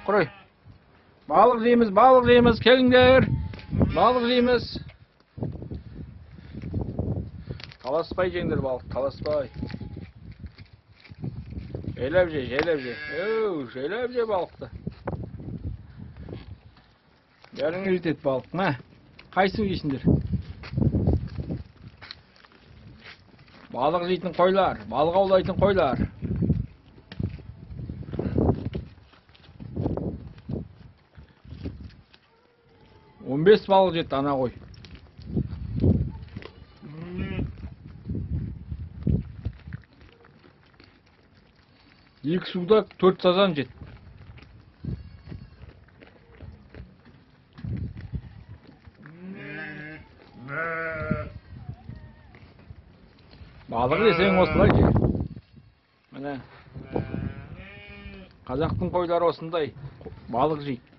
Құрай. Балық жейміз, келіңдер. Балық жейміз. Таласпай жеңдер балық, таласпай. Жайлап же. Жайлап же балықты. Бәріңе жетеді балық, ма? Қайсын жейсіңдер? Балық жейтін қойлар, балық аулайтын қойлар. Он бес балық жетті ана қой. Екі суда 4 сазан жетті. Балық десең осылай же. Міне. Қазақтың қойлары осындай балық жейді.